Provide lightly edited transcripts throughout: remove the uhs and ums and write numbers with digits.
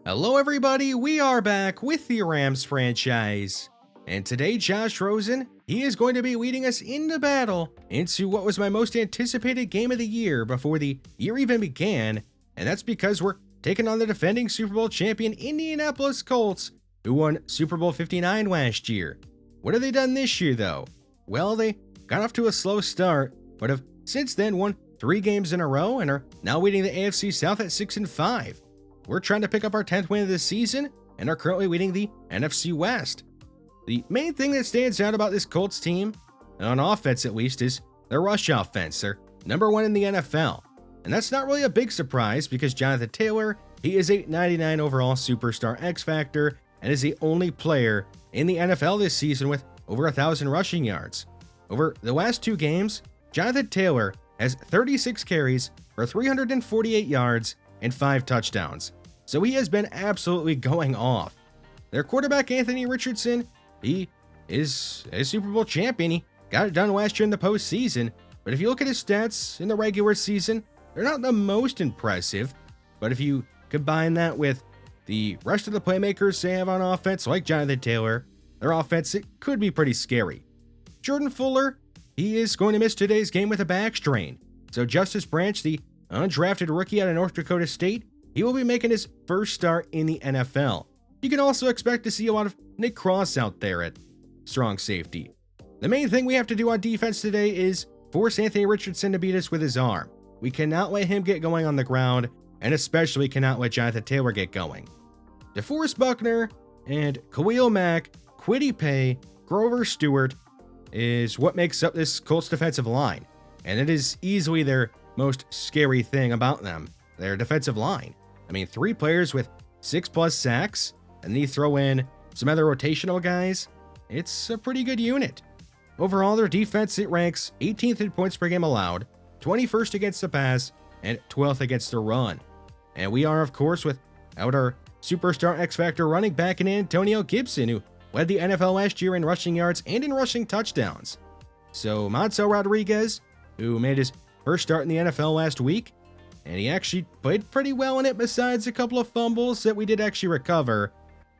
Hello everybody, we are back with the Rams franchise. And today Josh Rosen, he is going to be leading us into battle into what was my most anticipated game of the year before the year even began. And that's because we're taking on the defending Super Bowl champion Indianapolis Colts, who won Super Bowl 59 last year. What have they done this year though? Well, they got off to a slow start, but have since then won 3 games in a row and are now leading the AFC South at 6-5. We're trying to pick up our 10th win of the season and are currently leading the NFC West. The main thing that stands out about this Colts team, on offense at least, is their rush offense. They're number 1 in the NFL. And that's not really a big surprise because Jonathan Taylor, he is a 99 overall superstar X Factor and is the only player in the NFL this season with over 1,000 rushing yards. Over the last 2 games, Jonathan Taylor has 36 carries for 348 yards and 5 touchdowns. So he has been absolutely going off. Their quarterback, Anthony Richardson, he is a Super Bowl champion. He got it done last year in the postseason. But if you look at his stats in the regular season, they're not the most impressive. But if you combine that with the rest of the playmakers they have on offense, like Jonathan Taylor, their offense, it could be pretty scary. Jordan Fuller, he is going to miss today's game with a back strain. So Justice Branch, the undrafted rookie out of North Dakota State, he will be making his first start in the NFL. You can also expect to see a lot of Nick Cross out there at strong safety. The main thing we have to do on defense today is force Anthony Richardson to beat us with his arm. We cannot let him get going on the ground, and especially cannot let Jonathan Taylor get going. DeForest Buckner and Khalil Mack, Kwity Paye, Grover Stewart is what makes up this Colts defensive line, and it is easily their most scary thing about them, their defensive line. I mean, 3 players with 6+ sacks, and then you throw in some other rotational guys. It's a pretty good unit. Overall, their defense, it ranks 18th in points per game allowed, 21st against the pass, and 12th against the run. And we are, of course, without our superstar X-Factor running back in Antonio Gibson, who led the NFL last year in rushing yards and in rushing touchdowns. So Mansell Rodriguez, who made his first start in the NFL last week, and he actually played pretty well in it besides a couple of fumbles that we did actually recover.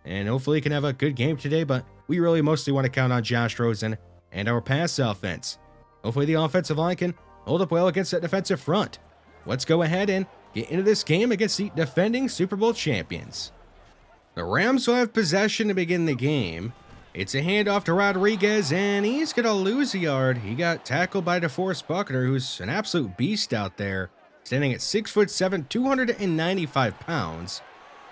And hopefully he can have a good game today, but we really mostly want to count on Josh Rosen and our pass offense. Hopefully the offensive line can hold up well against that defensive front. Let's go ahead and get into this game against the defending Super Bowl champions. The Rams will have possession to begin the game. It's a handoff to Rodriguez, and he's going to lose a yard. He got tackled by DeForest Buckner, who's an absolute beast out there, standing at 6'7", 295 pounds.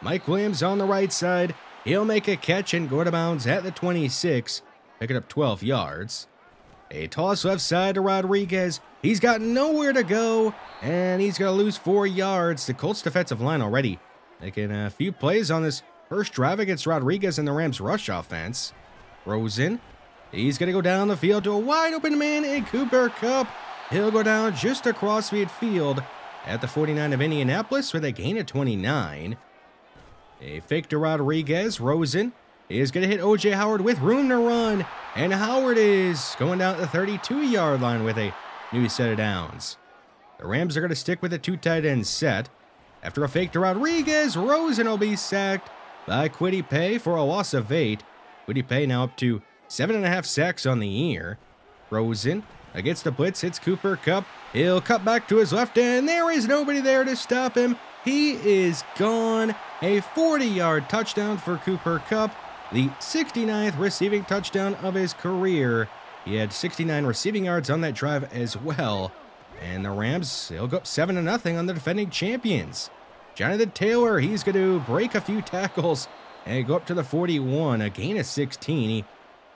Mike Williams on the right side. He'll make a catch and go out of bounds at the 26, picking up 12 yards. A toss left side to Rodriguez. He's got nowhere to go, and he's going to lose 4 yards. The Colts defensive line already making a few plays on this first drive against Rodriguez and the Rams rush offense. Rosen, he's going to go down the field to a wide open man in Cooper Kupp. He'll go down just across midfield at the 49 of Indianapolis with a gain of 29. A fake to Rodriguez. Rosen is going to hit O.J. Howard with room to run, and Howard is going down the 32-yard line with a new set of downs. The Rams are going to stick with a 2 tight end set. After a fake to Rodriguez, Rosen will be sacked by Kwity Paye for a loss of 8. Kwity Paye now up to 7.5 sacks on the year. Rosen against the blitz hits Cooper Kupp. He'll cut back to his left, and there is nobody there to stop him. He is gone. A 40-yard touchdown for Cooper Kupp, the 69th receiving touchdown of his career. He had 69 receiving yards on that drive as well. And the Rams, they'll go up 7-0 on the defending champions. Jonathan Taylor, he's going to break a few tackles and go up to the 41, a gain of 16. He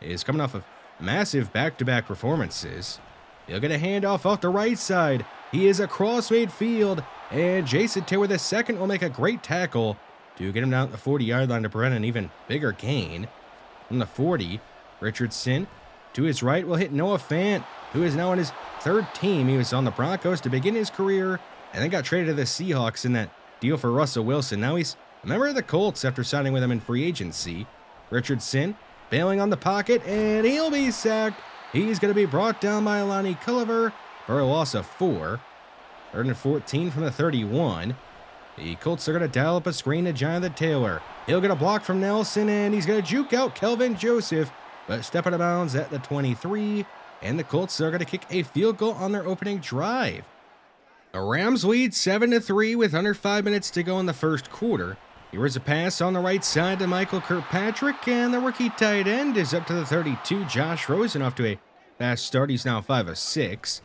is coming off of massive back-to-back performances. He'll get a handoff off the right side. He is across midfield, and Jason Taylor II will make a great tackle to get him down at the 40-yard line to prevent an even bigger gain. From the 40, Richardson to his right will hit Noah Fant, who is now on his 3rd team. He was on the Broncos to begin his career and then got traded to the Seahawks in that deal for Russell Wilson. Now he's a member of the Colts after signing with him in free agency. Richardson bailing on the pocket, and he'll be sacked. He's going to be brought down by Lonnie Culliver for a loss of 4. 3rd and 14 from the 31. The Colts are going to dial up a screen to Jonathan Taylor. He'll get a block from Nelson, and he's going to juke out Kelvin Joseph, but step out of bounds at the 23, and the Colts are going to kick a field goal on their opening drive. The Rams lead 7-3 with under 5 minutes to go in the first quarter. Here is a pass on the right side to Michael Kirkpatrick, and the rookie tight end is up to the 32, Josh Rosen, off to a fast start. He's now 5 of 6.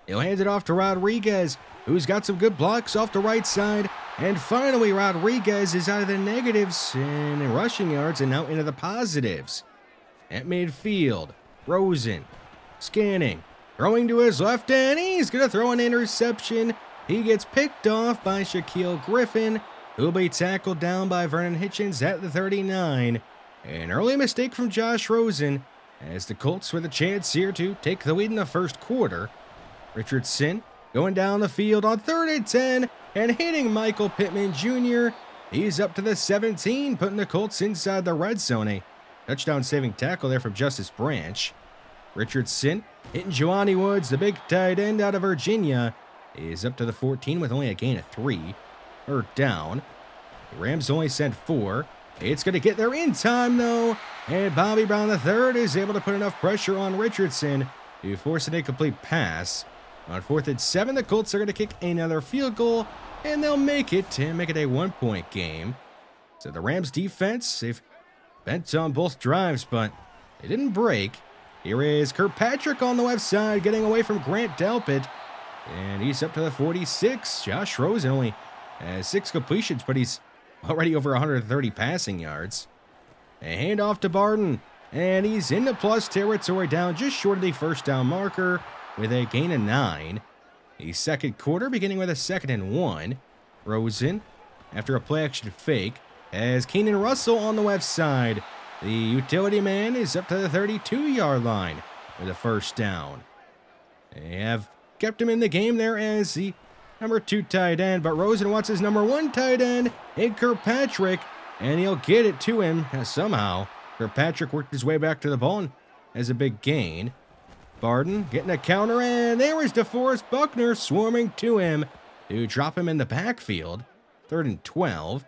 He'll hand it off to Rodriguez, who's got some good blocks off the right side. And finally, Rodriguez is out of the negatives in rushing yards and now into the positives. At midfield, Rosen scanning, throwing to his left, and he's going to throw an interception. He gets picked off by Shaquille Griffin, who'll be tackled down by Vernon Hitchens at the 39. An early mistake from Josh Rosen, as the Colts with a chance here to take the lead in the first quarter. Richardson going down the field on 3rd and 10 and hitting Michael Pittman Jr. He's up to the 17, putting the Colts inside the red zone. A touchdown-saving tackle there from Justice Branch. Richardson hitting Jelani Woods, the big tight end out of Virginia, is up to the 14 with only a gain of 3. Third down. The Rams only sent 4. It's going to get there in time, though, and Bobby Brown III is able to put enough pressure on Richardson to force an incomplete pass. On 4th and 7, the Colts are going to kick another field goal, and they'll make it a 1-point game. So the Rams defense, they've bent on both drives, but they didn't break. Here is Kirkpatrick on the left side, getting away from Grant Delpit, and he's up to the 46. Josh Rosen only has 6 completions, but he's already over 130 passing yards. A handoff to Barden, and he's in the plus territory, down just short of the first down marker with a gain of 9. The second quarter beginning with a 2nd and 1. Rosen, after a play-action fake, has Keenan Russell on the left side. The utility man is up to the 32-yard line with a first down. They have kept him in the game there as the number 2 tight end, but Rosen wants his number 1 tight end in Kirkpatrick, and he'll get it to him somehow. Kirkpatrick worked his way back to the ball and has a big gain. Barden getting a counter, and there is DeForest Buckner swarming to him to drop him in the backfield. 3rd and 12.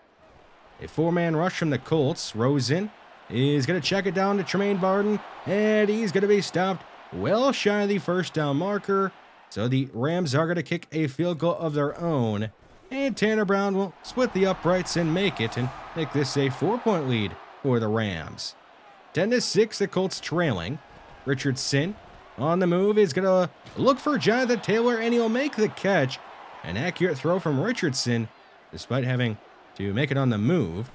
A 4-man rush from the Colts. Rosen is going to check it down to Tremaine Barden, and he's going to be stopped well shy of the first down marker. So the Rams are going to kick a field goal of their own, and Tanner Brown will split the uprights and make it, and make this a 4-point lead for the Rams. 10-6, the Colts trailing. Richardson on the move is going to look for Jonathan Taylor, and he'll make the catch. An accurate throw from Richardson, despite having to make it on the move.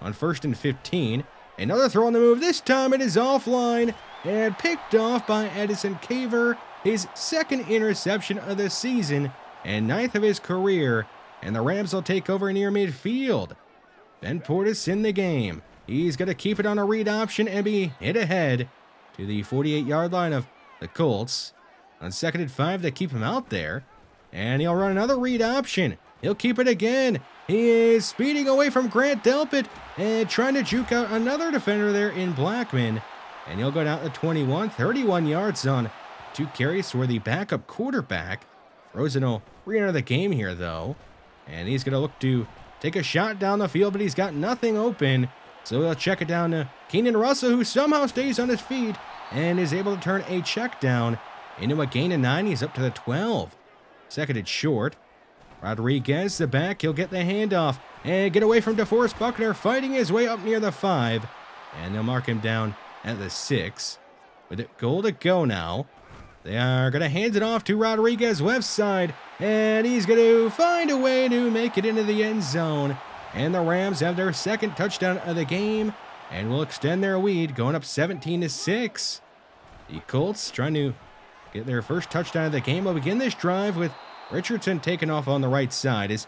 On 1st and 15, another throw on the move. This time it is offline and picked off by Edison Caver, his 2nd interception of the season and 9th of his career. And the Rams will take over near midfield. Ben Portis in the game. He's going to keep it on a read option and be hit ahead to the 48-yard line of the Colts. On 2nd and 5, they keep him out there. And he'll run another read option. He'll keep it again. He is speeding away from Grant Delpit and trying to juke out another defender there in Blackman. And he'll go down to 21, 31 yards on 2 carries for the backup quarterback. Rosen will re-enter the game here, though. And he's going to look to take a shot down the field, but he's got nothing open. So he'll check it down to Keenan Russell, who somehow stays on his feet and is able to turn a check down into a gain of 9. He's up to the 12. 2nd and short. Rodriguez, the back, he'll get the handoff and get away from DeForest Buckner, fighting his way up near the 5. And they'll mark him down at the 6. With it goal to go now. They are going to hand it off to Rodriguez left side, and he's going to find a way to make it into the end zone. And the Rams have their 2nd touchdown of the game and will extend their lead, going up 17-6. The Colts trying to get their first touchdown of the game. Will begin this drive with Richardson taking off on the right side. His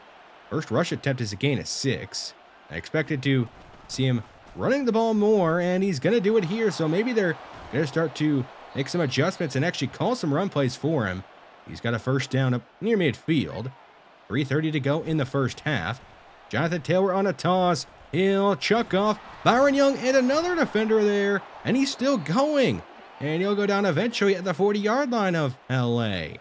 first rush attempt is a gain of 6. I expected to see him running the ball more, and he's going to do it here. So maybe they're going to start to make some adjustments and actually call some run plays for him. He's got a first down up near midfield. 3:30 to go in the first half. Jonathan Taylor on a toss. He'll chuck off Byron Young and another defender there, and he's still going. And he'll go down eventually at the 40-yard line of LA.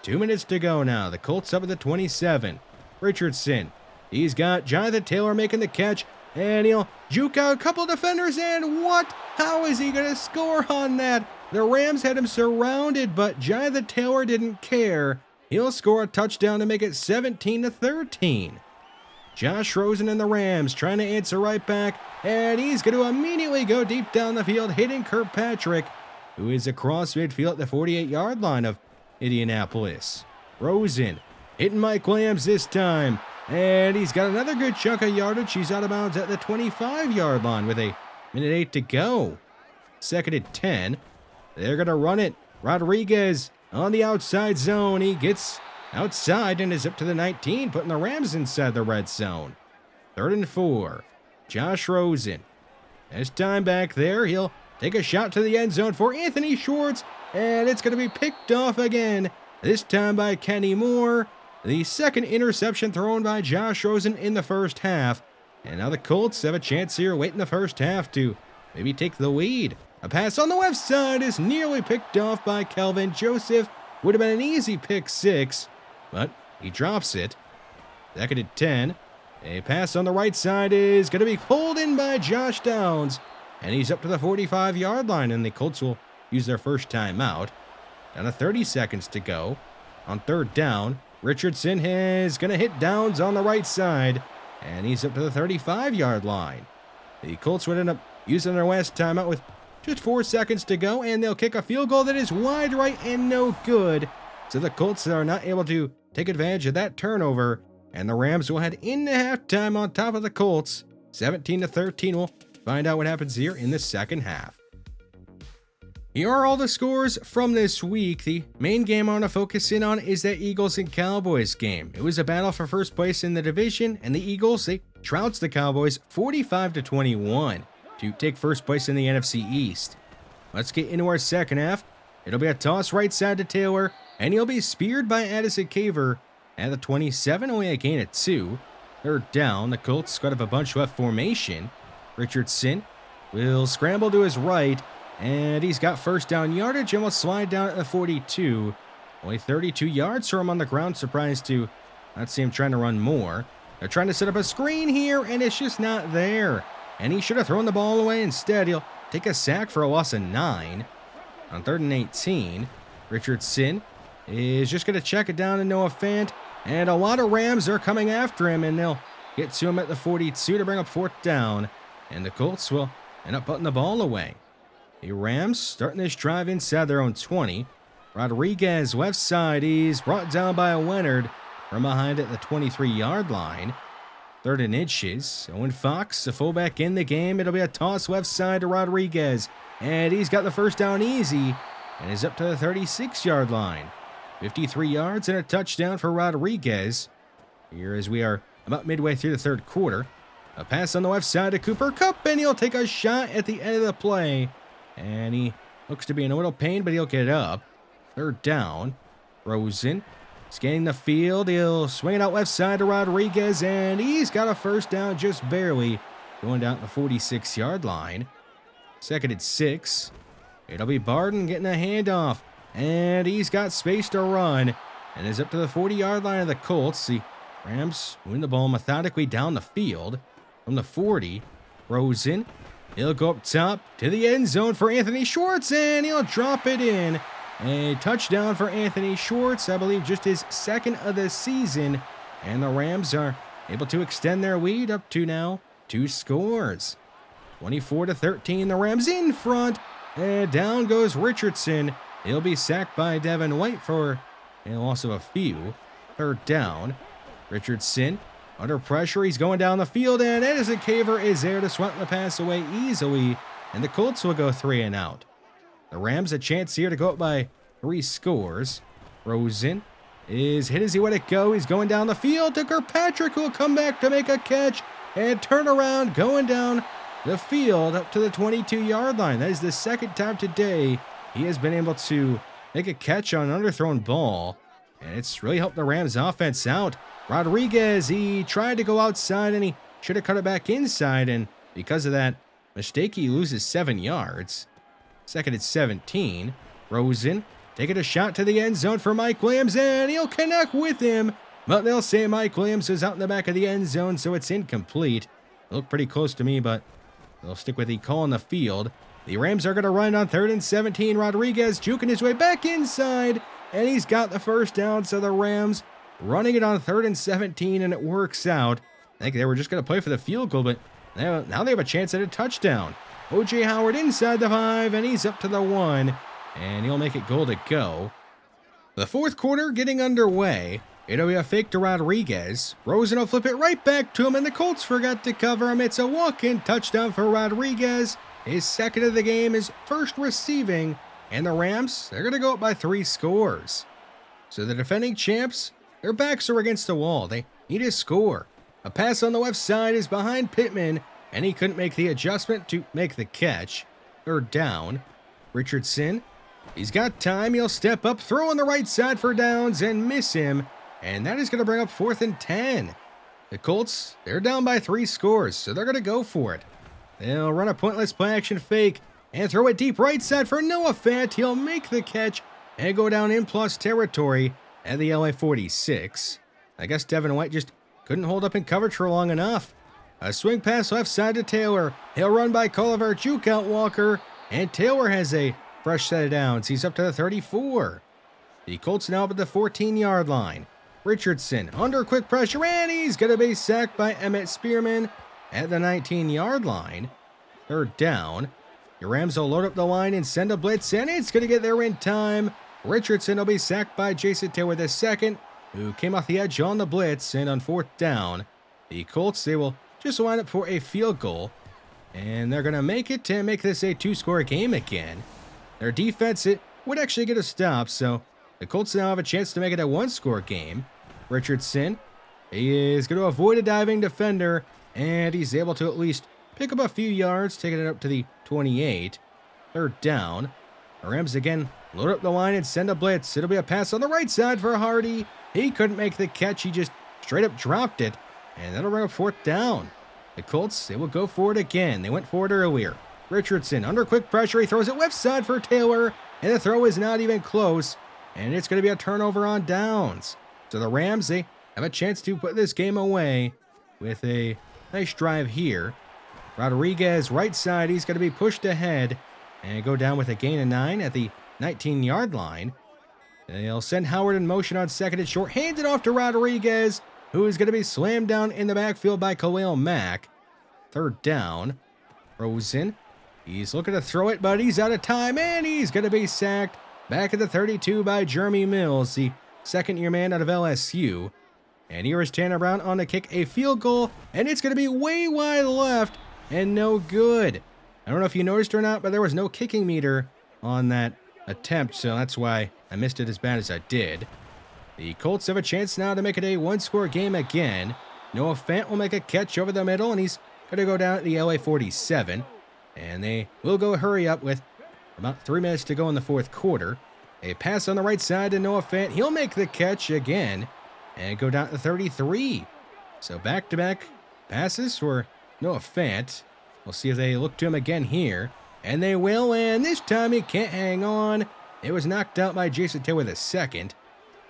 2 minutes to go now. The Colts up at the 27. Richardson He's got Jonathan Taylor making the catch, and he'll juke out a couple defenders, and what? How is he going to score on that? The Rams had him surrounded, but Jonathan Taylor didn't care. He'll score a touchdown to make it 17-13. Josh Rosen and the Rams trying to answer right back, and he's going to immediately go deep down the field, hitting Kirkpatrick, who is across midfield at the 48-yard line of Indianapolis. Rosen hitting Mike Williams this time, and he's got another good chunk of yardage. He's out of bounds at the 25-yard line with a minute 8 to go. 2nd and 10. They're going to run it. Rodriguez on the outside zone. He gets outside and is up to the 19, putting the Rams inside the red zone. 3rd and 4. Josh Rosen. This time back there, he'll take a shot to the end zone for Anthony Schwartz, and it's going to be picked off again, this time by Kenny Moore. The second interception thrown by Josh Rosen in the first half. And now the Colts have a chance here late in the first half to maybe take the lead. A pass on the left side is nearly picked off by Kelvin Joseph. Would have been an easy pick 6, but he drops it. 2nd and 10. A pass on the right side is going to be pulled in by Josh Downs, and he's up to the 45-yard line, and the Colts will use their first timeout. Down to 30 seconds to go. On 3rd down, Richardson is going to hit Downs on the right side, and he's up to the 35-yard line. The Colts would end up using their last timeout with just 4 seconds to go, and they'll kick a field goal that is wide right and no good. So the Colts are not able to take advantage of that turnover, and the Rams will head into halftime on top of the Colts. 17-13. We'll find out what happens here in the second half. Here are all the scores from this week. The main game I want to focus in on is that Eagles and Cowboys game. It was a battle for first place in the division, and the Eagles, they trounced the Cowboys 45-21 to take first place in the NFC East. Let's get into our second half. It'll be a toss right side to Taylor, and he'll be speared by Addison Caver at the 27, only a gain of 2. 3rd down, the Colts got up a bunch left formation. Richardson will scramble to his right, and he's got first down yardage and will slide down at the 42. Only 32 yards for him on the ground. Surprised to not see him trying to run more. They're trying to set up a screen here, and it's just not there. And he should have thrown the ball away. Instead, he'll take a sack for a loss of 9. On 3rd and 18, Richardson is just going to check it down to Noah Fant. And a lot of Rams are coming after him, and they'll get to him at the 42 to bring up 4th down. And the Colts will end up putting the ball away. The Rams starting this drive inside their own 20. Rodriguez left side. He's brought down by Leonard from behind at the 23-yard line. 3rd and inches. Owen Fox, the fullback in the game. It'll be a toss left side to Rodriguez. And he's got the first down easy and is up to the 36-yard line. 53 yards and a touchdown for Rodriguez. Here as we are about midway through the 3rd quarter. A pass on the left side to Cooper Kupp, and he'll take a shot at the end of the play. And he looks to be in a little pain, but he'll get up. 3rd down. Rosen scanning the field. He'll swing it out left side to Rodriguez, and he's got a first down just barely, going down the 46-yard line. 2nd and 6. It'll be Barden getting a handoff, and he's got space to run, and is up to the 40-yard line of the Colts. The Rams win the ball methodically down the field. From the 40, Rosen, he'll go up top to the end zone for Anthony Schwartz, and he'll drop it in. A touchdown for Anthony Schwartz, I believe just his 2nd of the season, and the Rams are able to extend their lead up to now 2 scores. 24-13, the Rams in front, and down goes Richardson. He'll be sacked by Devin White for a loss of a few. 3rd down. Richardson under pressure. He's going down the field, and Addison Caver is there to sweep the pass away easily, and the Colts will go 3 and out. The Rams a chance here to go up by 3 scores. Rosen is hit as he let it go. He's going down the field to Kirkpatrick, who will come back to make a catch and turn around, going down the field up to the 22-yard line. That is the 2nd time today he has been able to make a catch on an underthrown ball, and it's really helped the Rams offense out. Rodriguez, he tried to go outside, and he should have cut it back inside, and because of that mistake, he loses 7 yards. 2nd and 17. Rosen taking a shot to the end zone for Mike Williams, and he'll connect with him but they'll say Mike Williams is out in the back of the end zone, so it's incomplete. Looked pretty close to me, but they'll stick with the call on the field. The Rams are going to run on 3rd and 17. Rodriguez juking his way back inside, and he's got the first down, so the Rams running it on 3rd and 17, and it works out. I think they were just going to play for the field goal, but now they have a chance at a touchdown. O.J. Howard inside the 5, and he's up to the 1, and he'll make it goal to go. The fourth quarter getting underway. It'll be a fake to Rodriguez. Rosen will flip it right back to him, and the Colts forgot to cover him. It's a walk-in touchdown for Rodriguez. His second of the game, his first receiving, and the Rams, they're going to go up by 3 scores. So the defending champs, their backs are against the wall. They need a score. A pass on the left side is behind Pittman, and he couldn't make the adjustment to make the catch. 3rd down. Richardson, he's got time. He'll step up, throw on the right side for downs, and miss him. And that is going to bring up 4th and 10. The Colts, they're down by 3 scores, so they're going to go for it. They'll run a pointless play-action fake and throw it deep right side for Noah Fant. He'll make the catch and go down in plus territory at the LA 46. I guess Devin White just couldn't hold up in coverage for long enough. A swing pass left side to Taylor. He'll run by Culliver, juke out Walker, and Taylor has a fresh set of downs. He's up to the 34. The Colts now up at the 14-yard line. Richardson under quick pressure, and he's going to be sacked by Emmett Spearman at the 19-yard line. 3rd down. The Rams will load up the line and send a blitz, and it's going to get there in time. Richardson will be sacked by Jason Taylor II, who came off the edge on the blitz, and on 4th down, the Colts, they will just line up for a field goal, and they're going to make it to make this a 2-score game again. Their defense, it would actually get a stop, so the Colts now have a chance to make it a 1-score game. Richardson, he is going to avoid a diving defender, and he's able to at least pick up a few yards, taking it up to the 28. 3rd down. The Rams again load up the line and send a blitz. It'll be a pass on the right side for Hardy. He couldn't make the catch. He just straight up dropped it, and that'll bring up 4th down. The Colts, they will go for it again. They went for it earlier. Richardson under quick pressure. He throws it left side for Taylor, and the throw is not even close, and it's going to be a turnover on downs. So the Rams, they have a chance to put this game away with a nice drive here. Rodriguez, right side, he's going to be pushed ahead and go down with a gain of 9 at the 19-yard line. They'll send Howard in motion on 2nd and short, hand it off to Rodriguez, who is going to be slammed down in the backfield by Khalil Mack. 3rd down. Rosen, he's looking to throw it, but he's out of time, and he's going to be sacked back at the 32 by Jeremy Mills, the second-year man out of LSU. And here is Tanner Brown on to kick a field goal, and it's going to be way wide left and no good. I don't know if you noticed or not, but there was no kicking meter on that attempt, so that's why I missed it as bad as I did. The Colts have a chance now to make it a 1-score game again. Noah Fant will make a catch over the middle, and he's going to go down at the LA 47. And they will go hurry up with about 3 minutes to go in the 4th quarter. A pass on the right side to Noah Fant. He'll make the catch again and go down to 33. So back-to-back passes for Noah Fant. We'll see if they look to him again here. And they will, and this time he can't hang on. It was knocked out by Jason Taylor II.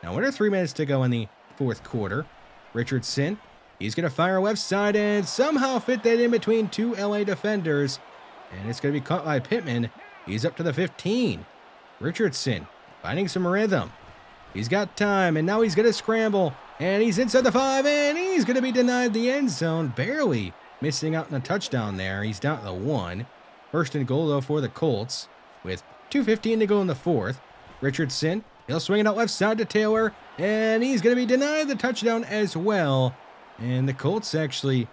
Now, under 3 minutes to go in the 4th quarter. Richardson, he's going to fire left side and somehow fit that in between 2 LA defenders. And it's going to be caught by Pittman. He's up to the 15. Richardson finding some rhythm. He's got time, and now he's going to scramble. And he's inside the 5, and he's going to be denied the end zone. Barely missing out on a touchdown there. He's down to the 1. 1st and goal, though, for the Colts. With 2:15 to go in the 4th. Richardson, he'll swing it out left side to Taylor, and he's going to be denied the touchdown as well. And the Colts actually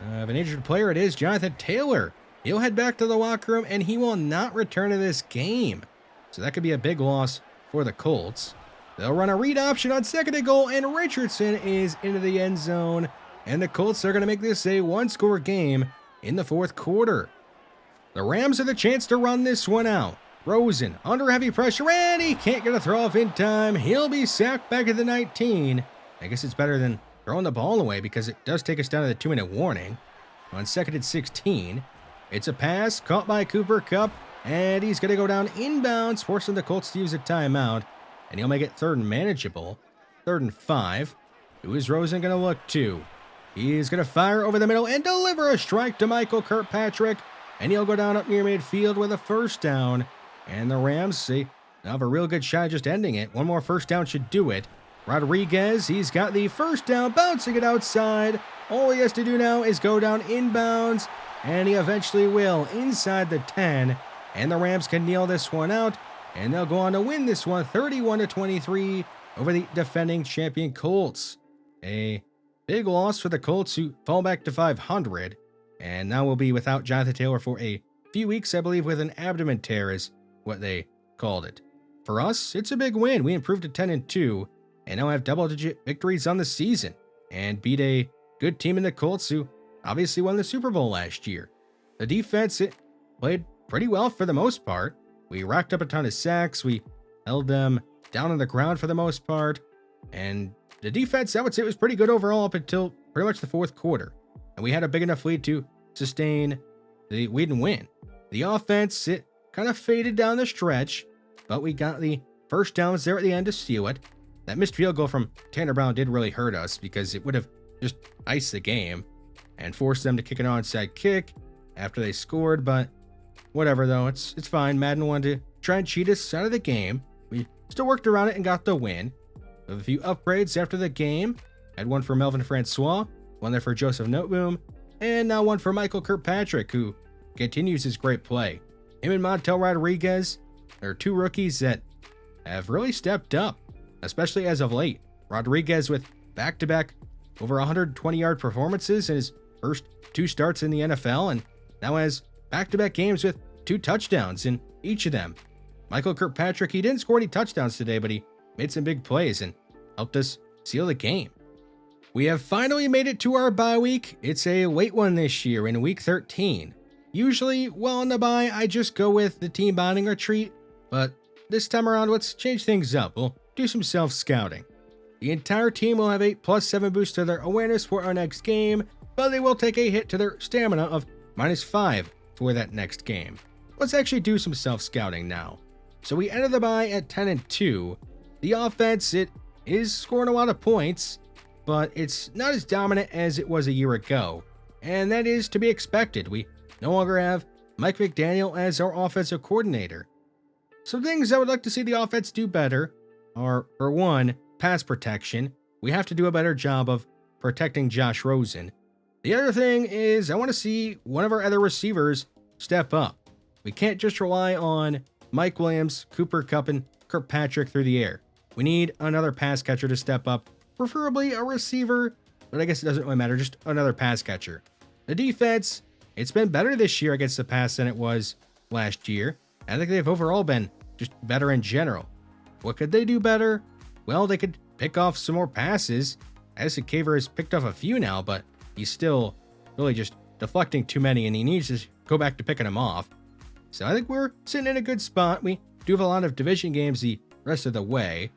have an injured player. It is Jonathan Taylor. He'll head back to the locker room, and he will not return to this game. So that could be a big loss for the Colts. They'll run a read option on 2nd and goal, and Richardson is into the end zone. And the Colts are going to make this a 1-score game in the 4th quarter. The Rams have the chance to run this one out. Rosen under heavy pressure, and he can't get a throw off in time. He'll be sacked back at the 19. I guess it's better than throwing the ball away because it does take us down to the 2-minute warning. On 2nd and 16, it's a pass caught by Cooper Kupp, and he's going to go down inbounds, forcing the Colts to use a timeout, and he'll make it 3rd and manageable. 3rd and 5. Who is Rosen going to look to? He's going to fire over the middle and deliver a strike to Michael Kirkpatrick. And he'll go down up near midfield with a first down. And the Rams, they have a real good shot at just ending it. One more first down should do it. Rodriguez, he's got the first down, bouncing it outside. All he has to do now is go down inbounds, and he eventually will inside the 10. And the Rams can kneel this one out, and they'll go on to win this one 31-23 over the defending champion Colts. A big loss for the Colts, who fall back to 500, and now will be without Jonathan Taylor for a few weeks, I believe, with an abdomen tear is what they called it. For us, it's a big win. We improved to 10-2, and now have double-digit victories on the season, and beat a good team in the Colts, who obviously won the Super Bowl last year. The defense, it played pretty well for the most part. We racked up a ton of sacks. We held them down on the ground for the most part, and the defense, I would say, was pretty good overall up until pretty much the fourth quarter, and we had a big enough lead to sustain the lead and win. The offense, it kind of faded down the stretch, but we got the first downs there at the end to steal it. That missed field goal from Tanner Brown did really hurt us because it would have just iced the game and forced them to kick an onside kick after they scored, but whatever though, it's fine. Madden wanted to try and cheat us out of the game. We still worked around it and got the win. We have a few upgrades after the game. Had one for Melvin Francois, one there for Joseph Noteboom, and now one for Michael Kirkpatrick, who continues his great play. Him and Montel Rodriguez are two rookies that have really stepped up, especially as of late. Rodriguez with back-to-back over 120-yard performances in his first two starts in the NFL, and now has back-to-back games with 2 touchdowns in each of them. Michael Kirkpatrick, he didn't score any touchdowns today, but he made some big plays and helped us seal the game. We have finally made it to our bye week. It's a late one this year in week 13. Usually, well, on the bye, I just go with the team bonding retreat, but this time around, let's change things up. We'll do some self-scouting. The entire team will have a +7 boost to their awareness for our next game, but they will take a hit to their stamina of -5 for that next game. Let's actually do some self-scouting now. So we enter the bye at 10-2. The offense, it is scoring a lot of points, but it's not as dominant as it was a year ago, and that is to be expected. We no longer have Mike McDaniel as our offensive coordinator. Some things I would like to see the offense do better are, for one, pass protection. We have to do a better job of protecting Josh Rosen. The other thing is I want to see one of our other receivers step up. We can't just rely on Mike Williams, Cooper Kupp, and Kirkpatrick through the air. We need another pass catcher to step up, preferably a receiver, but I guess it doesn't really matter, just another pass catcher. The defense, it's been better this year against the pass than it was last year. I think they've overall been just better in general. What could they do better? Well, they could pick off some more passes. Addison Caver has picked off a few now, but he's still really just deflecting too many, and he needs to go back to picking them off. So I think we're sitting in a good spot. We do have a lot of division games the rest of the way.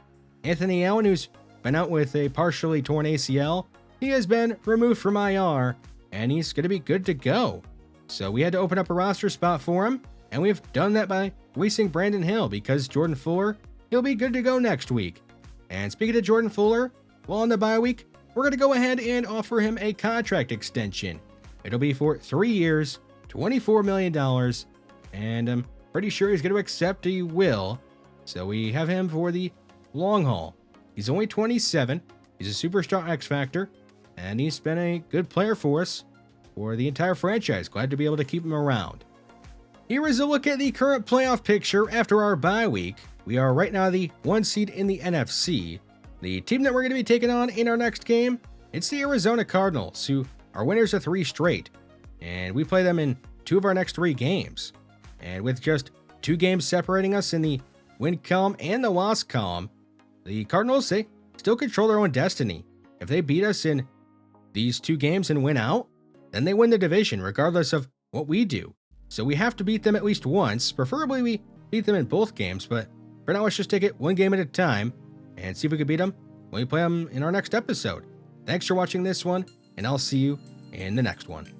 Anthony Allen, who's been out with a partially torn ACL, he has been removed from IR, and he's going to be good to go. So we had to open up a roster spot for him, and we've done that by releasing Brandon Hill because Jordan Fuller, he'll be good to go next week. And speaking of Jordan Fuller, while on the bye week, we're going to go ahead and offer him a contract extension. It'll be for 3 years, $24 million, and I'm pretty sure he's going to accept. He will. So we have him for the long haul. He's only 27. He's a superstar X Factor, and he's been a good player for us for the entire franchise. Glad to be able to keep him around. Here is a look at the current playoff picture after our bye week. We are right now the 1 seed in the NFC. The team that we're going to be taking on in our next game, it's the Arizona Cardinals, who are winners of 3 straight. And we play them in 2 of our next 3 games. And with just 2 games separating us in the win column and the loss column, the Cardinals, they still control their own destiny. If they beat us in these 2 games and win out, then they win the division regardless of what we do. So we have to beat them at least once. Preferably we beat them in both games, but for now let's just take it 1 game at a time and see if we can beat them when we play them in our next episode. Thanks for watching this one, and I'll see you in the next one.